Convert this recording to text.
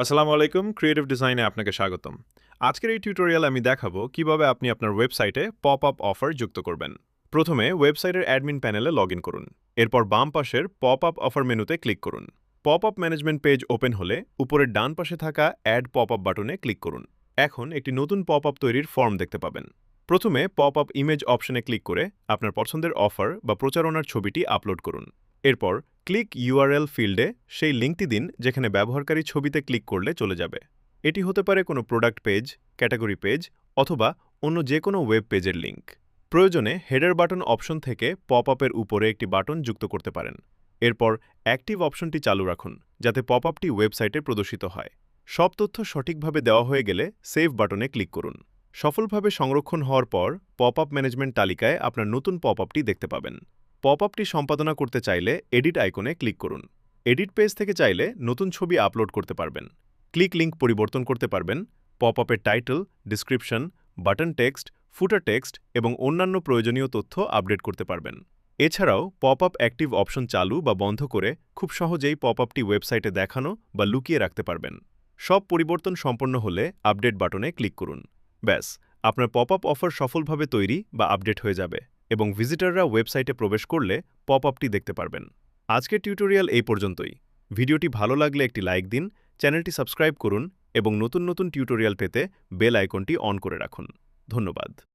আসসালামু আলাইকুম, ক্রিয়েটিভ ডিজাইনে আপনাকে স্বাগতম। আজকের এই টিউটোরিয়ালে আমি দেখাবো কিভাবে আপনি আপনার ওয়েবসাইটে পপ আপ অফার যুক্ত করবেন। প্রথমে ওয়েবসাইটের অ্যাডমিন প্যানেলে লগইন করুন। এরপর বাম পাশের পপ আপ অফার মেনুতে ক্লিক করুন। Pop up management page open হলে উপরের ডান পাশে থাকা অ্যাড পপ আপ বাটনে ক্লিক করুন। এখন একটি নতুন পপ আপ তৈরির ফর্ম দেখতে পাবেন। প্রথমে পপ আপ ইমেজ অপশনে ক্লিক করে আপনার পছন্দের অফার বা প্রচারণার ছবিটি আপলোড করুন। এরপর ক্লিক ইউআরএল ফিল্ডে সেই লিঙ্কটি দিন যেখানে ব্যবহারকারী ছবিতে ক্লিক করলে চলে যাবে। এটি হতে পারে কোনো প্রোডাক্ট পেজ, ক্যাটাগরি পেজ অথবা অন্য যে কোনো ওয়েব পেজের লিঙ্ক। প্রয়োজনে হেডার বাটন অপশন থেকে পপ আপের উপরে একটি বাটন যুক্ত করতে পারেন। এরপর অ্যাক্টিভ অপশনটি চালু রাখুন যাতে পপ আপটি ওয়েবসাইটে প্রদর্শিত হয়। সব তথ্য সঠিকভাবে দেওয়া হয়ে গেলে সেভ বাটনে ক্লিক করুন। সফলভাবে সংরক্ষণ হওয়ার পর পপ আপ ম্যানেজমেন্ট তালিকায় আপনার নতুন পপ আপটি দেখতে পাবেন। পপ আপটি সম্পাদনা করতে চাইলে এডিট আইকনে ক্লিক করুন। এডিট পেজ থেকে চাইলে নতুন ছবি আপলোড করতে পারবেন। ক্লিক লিঙ্ক পরিবর্তন করতে পারবেন। পপ আপের টাইটেল, ডিসক্রিপশন, বাটন টেক্সট, ফুটার টেক্সট এবং অন্যান্য প্রয়োজনীয় তথ্য আপডেট করতে পারবেন। এছাড়াও পপ আপ অ্যাক্টিভ অপশন চালু বা বন্ধ করে খুব সহজেই পপ আপটি ওয়েবসাইটে দেখানো বা লুকিয়ে রাখতে পারবেন। সব পরিবর্তন সম্পন্ন হলে আপডেট বাটনে ক্লিক করুন। ব্যাস, আপনার পপ আপ অফার সফলভাবে তৈরি বা আপডেট হয়ে যাবে এবং ভিজিটররা ওয়েবসাইটে প্রবেশ করলে পপ আপটি দেখতে পারবেন। আজকের টিউটোরিয়াল এই পর্যন্তই। ভিডিওটি ভালো লাগলে একটি লাইক দিন, চ্যানেলটি সাবস্ক্রাইব করুন এবং নতুন নতুন টিউটোরিয়াল পেতে বেল আইকনটি অন করে রাখুন। ধন্যবাদ।